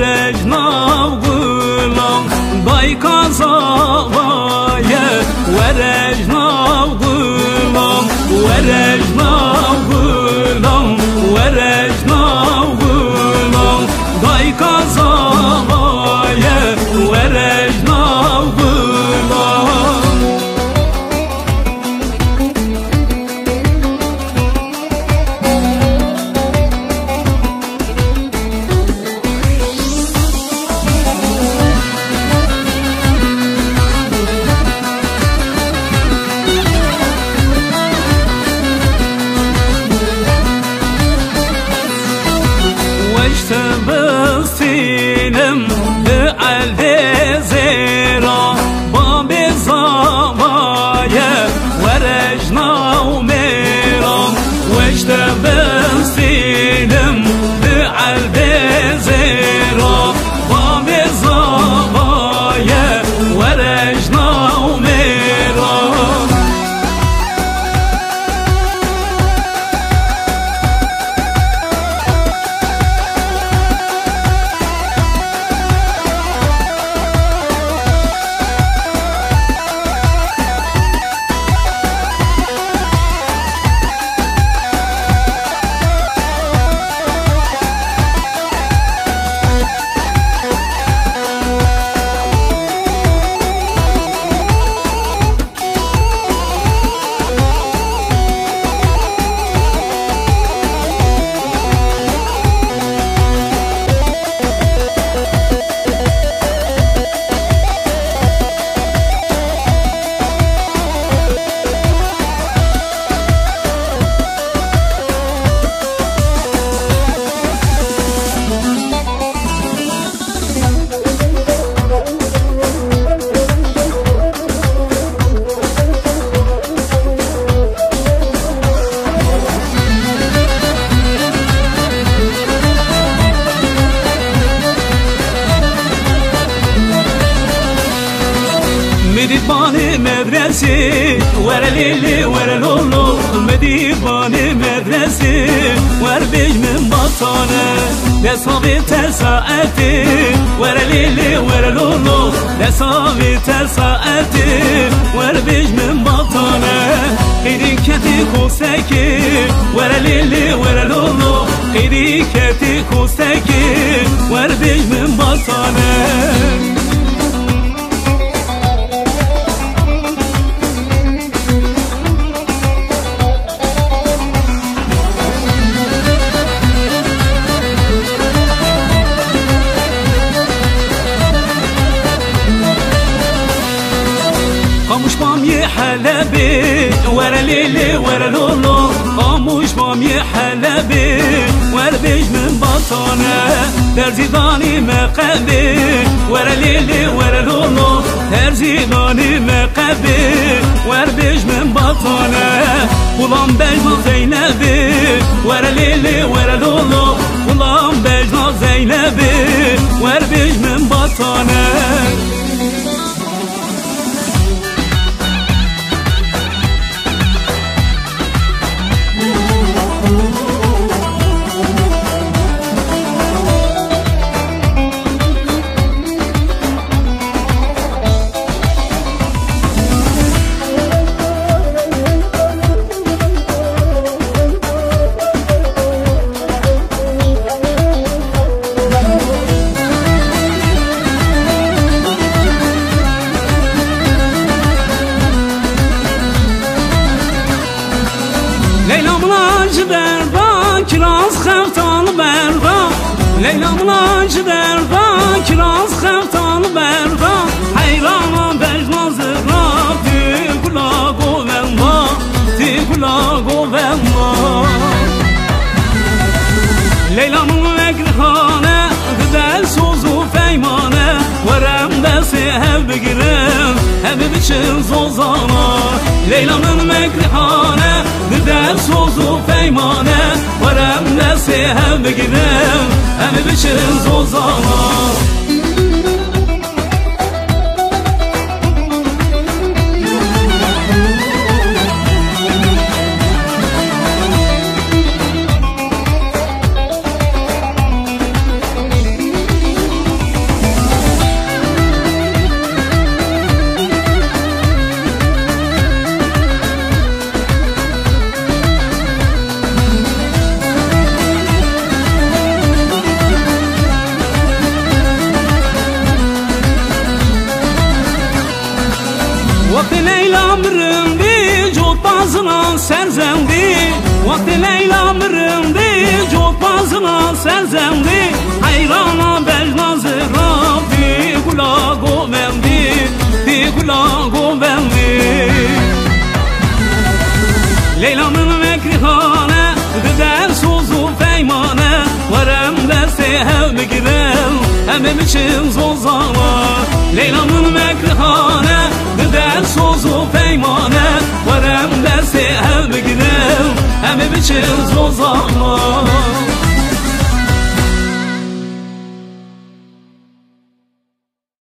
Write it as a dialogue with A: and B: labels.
A: ورجنا غلام دای کازاوایه ورجنا غلام ورجنا غلام ورجنا غلام دای کازاوایه ورجنا غلام بسینم به علی زیرا با بزاوایه ورجنا و میرام وشت بسینم به علی زیرا با بزاوایه ورجنا و میرام مديباني مدرسي ورا ليلي ورا لولو مديباني مدرسي وربيج من بطانة لصابي تساعتي ورا ليلي ورا لولو لصابي تساعتي وربيج من بطانة قيدي كتي خوسكي ورا ليلي ورا لولو قيدي كتي خوسكي وربيج من بطانة خاموش بامي حلبي ورا ليلي ورا لولو خاموش بامي حلبي وربيج من بطانة درزيداني مقبي ورا ليلي ورا لولو درزيداني مقبي وربيج من بطانة غلام بجنا زينبي ورا ليلي ورا لولو غلام بجنا زينبي وربيج من بطانة Leyla mulancı derba kiraz xeftanı berba Leyla mulancı derba kiraz xeftanı berba Hayrana bejnazı rabdi kula govemma Ti kula govemma Leyla mulekrikhane gıdel sozu feymane Verem desi hev bigirim hev biçin zozana Leyla'nın mekrihane gıdel sozu feymane Verem desi hev bigirim hev biçin zozana serzendi Vakti Leyla mırımdi Çok bazına serzendi Hayrana bejnazıra Di gula govendi Di gula govendi Leyla'nın mekrihane Gıder sozu feymane Varem deste hevme girem Hemem için zozana Leyla'nın mekrihane Gıder sozu feymane Varem deste hevme girem Hemem için zozana